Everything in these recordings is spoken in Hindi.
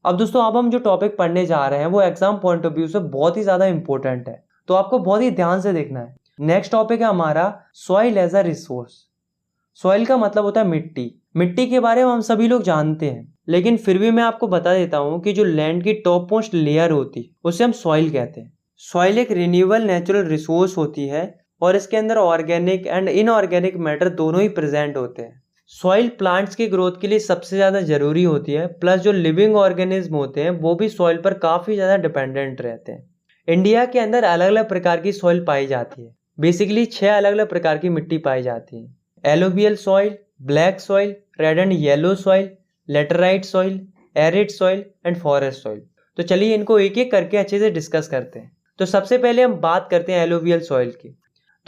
अब दोस्तों अब हम जो टॉपिक पढ़ने जा रहे हैं वो एग्जाम पॉइंट ऑफ व्यू से बहुत ही ज्यादा इंपॉर्टेंट है, तो आपको बहुत ही ध्यान से देखना है। नेक्स्ट टॉपिक है हमारा soil as a resource. Soil का मतलब होता है मिट्टी। मिट्टी के बारे में हम सभी लोग जानते हैं, लेकिन फिर भी मैं आपको बता देता हूँ कि जो लैंड की टॉप मोस्ट लेयर होती है उसे हम सॉइल कहते हैं। सॉइल एक रिन्यूएबल नेचुरल रिसोर्स होती है और इसके अंदर ऑर्गेनिक एंड इनऑर्गेनिक मैटर दोनों ही प्रेजेंट होते हैं। सॉइल प्लांट्स की ग्रोथ के लिए सबसे ज़्यादा ज़रूरी होती है, प्लस जो लिविंग ऑर्गेनिज्म होते हैं वो भी सॉइल पर काफ़ी ज़्यादा डिपेंडेंट रहते हैं। इंडिया के अंदर अलग अलग प्रकार की सॉइल पाई जाती है। बेसिकली 6 अलग अलग प्रकार की मिट्टी पाई जाती है। Alluvial soil, black soil, red and yellow soil, laterite soil, arid soil and forest soil. तो चलिए इनको एक एक करके अच्छे से डिस्कस करते हैं। तो सबसे पहले हम बात करते हैं एलोवियल सॉइल की।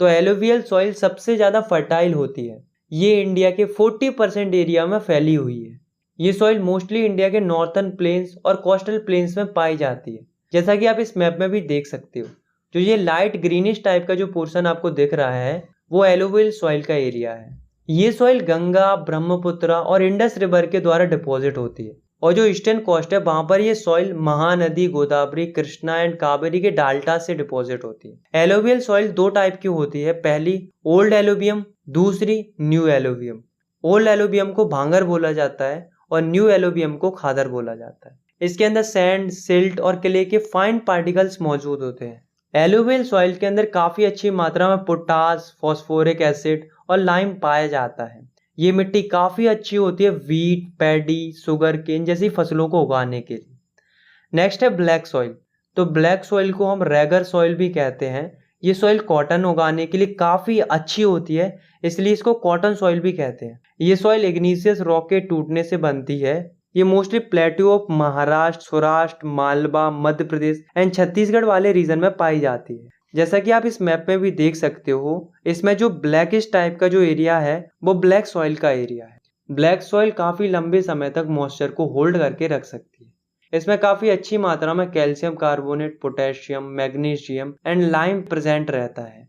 तो एलोवियल सॉइल सबसे ज़्यादा फर्टाइल होती है। ये इंडिया के 40% एरिया में फैली हुई है। ये सॉइल मोस्टली इंडिया के नॉर्थर्न प्लेन्स और कोस्टल प्लेन्स में पाई जाती है, जैसा कि आप इस मैप में भी देख सकते हो। जो ये लाइट ग्रीनिश टाइप का जो पोर्शन आपको दिख रहा है वो एलोवियल सॉइल का एरिया है। ये सॉइल गंगा, ब्रह्मपुत्र और इंडस रिवर के द्वारा डिपॉजिट होती है, और जो ईस्टर्न कोस्ट है वहां पर ये सॉइल महानदी, गोदावरी, कृष्णा एंड कावेरी के डाल्टा से डिपॉजिट होती है। एलोवियल सॉइल दो टाइप की होती है, पहली ओल्ड एलोवियम, दूसरी न्यू एलोवियम। ओल्ड एलोवियम को भांगर बोला जाता है और न्यू एलोवियम को खादर बोला जाता है। इसके अंदर सैंड, सिल्ट और क्ले के फाइन पार्टिकल्स मौजूद होते हैं। एलोवियल सॉइल के अंदर काफी अच्छी मात्रा में पोटास, फॉस्फोरिक एसिड और लाइम पाया जाता है। ये मिट्टी काफी अच्छी होती है वीट, पैडी, शुगर केन जैसी फसलों को उगाने के लिए। नेक्स्ट है ब्लैक सॉइल। तो ब्लैक सॉइल को हम रेगर सॉइल भी कहते हैं। ये सॉइल कॉटन उगाने के लिए काफी अच्छी होती है, इसलिए इसको कॉटन सॉइल भी कहते हैं। ये सॉइल इग्नीशियस रॉक के टूटने से बनती है। ये mostly plateau of Maharashtra, Saurashtra, Malwa, Madhya Pradesh and Chhattisgarh वाले रीजन में पाई जाती है। जैसा कि आप इस मैप में भी देख सकते हो, इसमें जो ब्लैकिश टाइप का जो एरिया है वो ब्लैक सॉइल का एरिया है। ब्लैक सॉइल काफी लंबे समय तक मॉइस्चर को होल्ड करके रख सकती है। इसमें काफी अच्छी मात्रा में calcium carbonate, potassium, magnesium and lime present रहता है।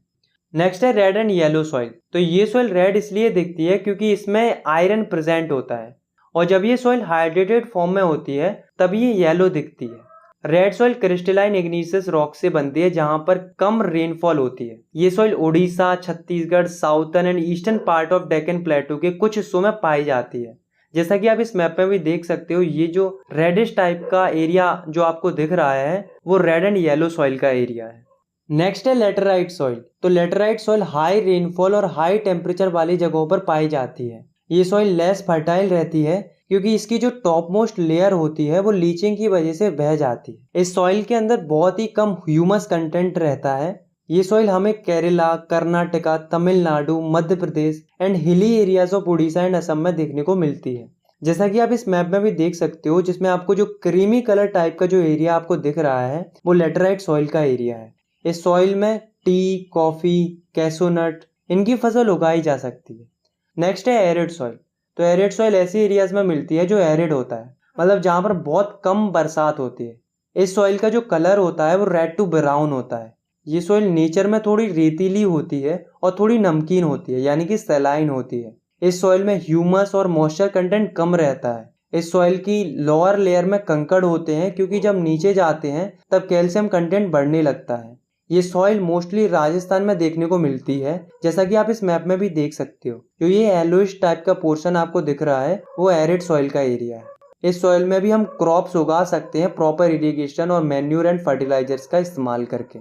नेक्स्ट है रेड एंड येलो सॉइल। तो ये सॉइल रेड इसलिए दिखती है क्योंकि इसमें आयरन प्रेजेंट होता है, और जब ये सॉइल हाइड्रेटेड फॉर्म में होती है तब ये येलो दिखती है। रेड सॉइल क्रिस्टलाइन इग्नीशियस रॉक से बनती है जहां पर कम रेनफॉल होती है। ये soil Odisha, Chhattisgarh, southern and eastern part of Deccan प्लेटू के कुछ हिस्सों में पाई जाती है। जैसा कि आप इस मैप में भी देख सकते हो, ये जो रेडिश टाइप का एरिया जो आपको दिख रहा है वो रेड एंड येलो सॉइल का एरिया है। नेक्स्ट है लेटराइट सॉइल। तो लेटराइट सॉइल हाई रेनफॉल और हाई टेम्परेचर वाली जगहों पर पाई जाती है। ये सॉइल लेस फर्टाइल रहती है क्योंकि इसकी जो टॉप मोस्ट लेयर होती है वो लीचिंग की वजह से बह जाती है। इस सॉइल के अंदर बहुत ही कम ह्यूमस कंटेंट रहता है। ये सॉइल हमें Kerala, Karnataka, Tamil Nadu, Madhya Pradesh and hilly areas of Orissa and Assam में देखने को मिलती है। जैसा कि आप इस मैप में भी देख सकते हो, जिसमें आपको जो क्रीमी कलर टाइप का जो एरिया आपको दिख रहा है वो लेटराइट सॉइल का एरिया है। इस सॉइल में टी, कॉफी, कैशोनट इनकी फसल उगाई जा सकती है। नेक्स्ट है एरिड सॉइल। तो एरिड सॉइल ऐसी एरियाज में मिलती है जो एरिड होता है, मतलब जहां पर बहुत कम बरसात होती है। इस सॉइल का जो कलर होता है वो रेड टू ब्राउन होता है। ये सॉइल नेचर में थोड़ी रेतीली होती है और थोड़ी नमकीन होती है, यानी कि सैलाइन होती है। इस सॉइल में ह्यूमस और मॉइस्चर कंटेंट कम रहता है। इस सॉइल की लोअर लेयर में कंकड़ होते हैं क्योंकि जब नीचे जाते हैं तब कैल्शियम कंटेंट बढ़ने लगता है। ये सॉइल मोस्टली राजस्थान में देखने को मिलती है, जैसा कि आप इस मैप में भी देख सकते हो। जो ये येलोइश टाइप का पोर्शन आपको दिख रहा है वो एरिड सॉइल का एरिया है। इस सॉइल में भी हम क्रॉप्स उगा सकते हैं प्रॉपर इरिगेशन और मैन्यूर एंड फर्टिलाइजर्स का इस्तेमाल करके।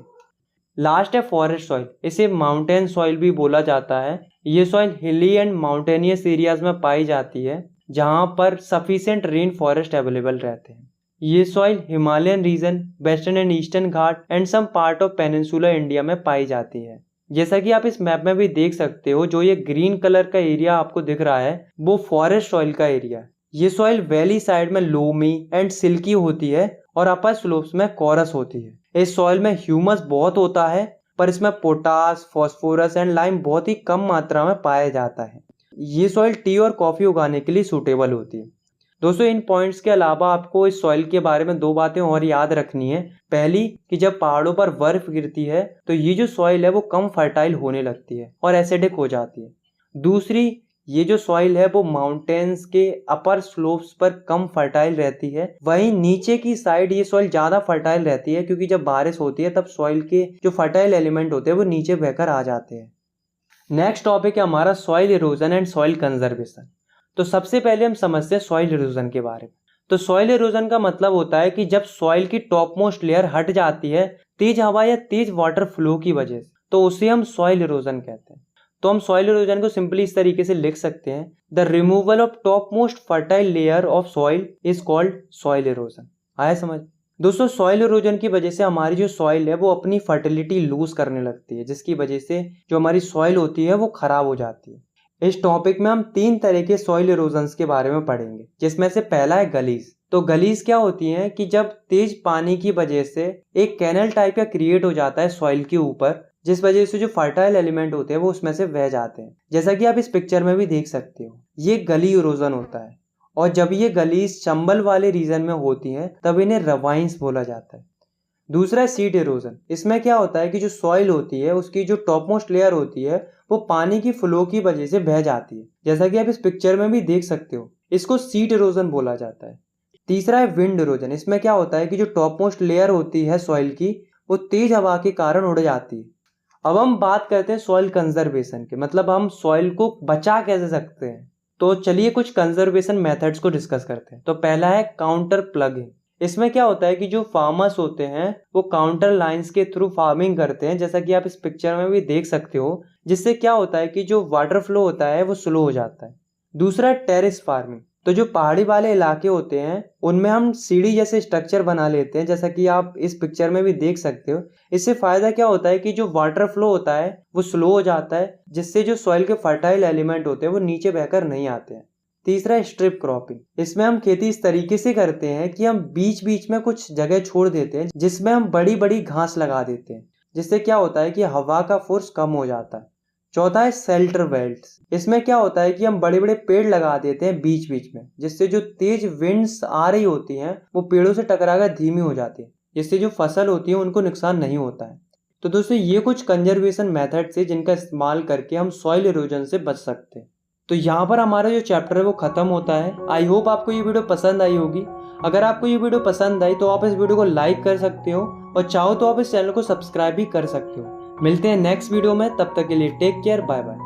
लास्ट है फॉरेस्ट सॉइल। इसे माउंटेन सॉइल भी बोला जाता है। ये सॉइल हिली एंड माउंटेनियस एरियाज में पाई जाती है जहाँ पर सफिशिएंट रेन फॉरेस्ट अवेलेबल रहते हैं। ये soil Himalayan region, western and eastern Ghat and some part of peninsular India में पाई जाती है। जैसा कि आप इस मैप में भी देख सकते हो, जो ये ग्रीन कलर का एरिया आपको दिख रहा है वो फॉरेस्ट सॉइल का एरिया है। ये सॉइल वैली साइड में लोमी एंड सिल्की होती है और अपर स्लोप्स में कोरस होती है। इस सॉइल में ह्यूमस बहुत होता है, पर इसमें पोटास, फॉस्फोरस एंड लाइम बहुत ही कम मात्रा में पाया जाता है। ये सॉइल टी और कॉफी उगाने के लिए सूटेबल होती है। दोस्तों इन पॉइंट्स के अलावा आपको इस सॉइल के बारे में दो बातें और याद रखनी है। पहली कि जब पहाड़ों पर बर्फ गिरती है तो ये जो सॉइल है वो कम फर्टाइल होने लगती है और एसिडिक हो जाती है। दूसरी, ये जो सॉइल है वो माउंटेन्स के अपर स्लोप्स पर कम फर्टाइल रहती है, वहीं नीचे की साइड ये सॉइल ज़्यादा फर्टाइल रहती है, क्योंकि जब बारिश होती है तब सॉइल के जो फर्टाइल एलिमेंट होते हैं वो नीचे बहकर आ जाते हैं। नेक्स्ट टॉपिक है हमारा soil erosion and soil conservation. तो सबसे पहले हम समझते हैं सॉइल इरोजन के बारे में। तो सॉइल इरोजन का मतलब होता है कि जब सॉइल की टॉप मोस्ट लेयर हट जाती है तेज हवा या तेज वाटर फ्लो की वजह से, तो उसे हम सॉइल इरोजन कहते हैं। तो हम सॉइल इरोजन को सिंपली इस तरीके से लिख सकते हैं, the removal of top most fertile layer of soil is called soil erosion. आया समझ? दोस्तों, सॉइल इरोजन की वजह से हमारी जो सॉइल है वो अपनी फर्टिलिटी लूज करने लगती है, जिसकी वजह से जो हमारी सॉइल होती है वो खराब हो जाती है। इस टॉपिक में हम 3 तरह के सॉइल इरोजन्स के बारे में पढ़ेंगे, जिसमें से पहला है गलीज। तो गलीज क्या होती हैं कि जब तेज पानी की वजह से एक कैनल टाइप का क्रिएट हो जाता है सॉइल के ऊपर, जिस वजह से जो फर्टाइल एलिमेंट होते हैं वो उसमें से बह जाते हैं, जैसा कि आप इस पिक्चर में भी देख सकते हो। ये गली इरोजन होता है, और जब ये गलीज चंबल वाले रीजन में होती हैं तब इन्हें रवाइंस बोला जाता है। दूसरा है सीड इरोजन। इसमें क्या होता है कि जो सॉइल होती है उसकी जो टॉप मोस्ट लेयर होती है वो पानी की फ्लो की वजह से बह जाती है, जैसा कि आप इस पिक्चर में भी देख सकते हो। इसको सीड इरोजन बोला जाता है। तीसरा है विंड इरोजन। इसमें क्या होता है कि जो टॉप मोस्ट लेयर होती है सॉइल की वो तेज हवा के कारण उड़ जाती है। अब हम बात करते हैं सॉइल कंजर्वेशन के, मतलब हम सॉइल को बचा कैसे सकते हैं। तो चलिए कुछ कंजर्वेशन मेथड्स को डिस्कस करते हैं। तो पहला है काउंटर प्लगिंग। इसमें क्या होता है कि जो फार्मर्स होते हैं वो काउंटर लाइंस के थ्रू फार्मिंग करते हैं, जैसा कि आप इस पिक्चर में भी देख सकते हो, जिससे क्या होता है कि जो वाटर फ्लो होता है वो स्लो हो जाता है। दूसरा है टेरेस फार्मिंग। तो जो पहाड़ी वाले इलाके होते हैं उनमें हम सीढ़ी जैसे स्ट्रक्चर बना लेते हैं, जैसा कि आप इस पिक्चर में भी देख सकते हो। इससे फायदा क्या होता है कि जो वाटर फ्लो होता है वो स्लो हो जाता है, जिससे जो सॉइल के फर्टाइल एलिमेंट होते हैं वो नीचे बहकर नहीं आते हैं। तीसरा है स्ट्रिप क्रॉपिंग। इसमें हम खेती इस तरीके से करते हैं कि हम बीच बीच में कुछ जगह छोड़ देते हैं जिसमें हम बड़ी बड़ी घास लगा देते हैं, जिससे क्या होता है कि हवा का फोर्स कम हो जाता है। चौथा है शेल्टर बेल्ट्स। इसमें क्या होता है कि हम बड़े बड़े पेड़ लगा देते हैं बीच बीच में, जिससे जो तेज विंड्स आ रही होती हैं वो पेड़ों से टकराकर धीमी हो जाती है, जिससे जो फसल होती है उनको नुकसान नहीं होता है। तो दोस्तों, ये कुछ कंजर्वेशन मेथड्स है जिनका इस्तेमाल करके हम सॉइल इरोजन से बच सकते हैं। तो यहाँ पर हमारा जो चैप्टर है वो खत्म होता है। आई होप आपको ये वीडियो पसंद आई होगी। अगर आपको ये वीडियो पसंद आई तो आप इस वीडियो को लाइक कर सकते हो, और चाहो तो आप इस चैनल को सब्सक्राइब भी कर सकते हो। मिलते हैं नेक्स्ट वीडियो में, तब तक के लिए टेक केयर, बाय बाय।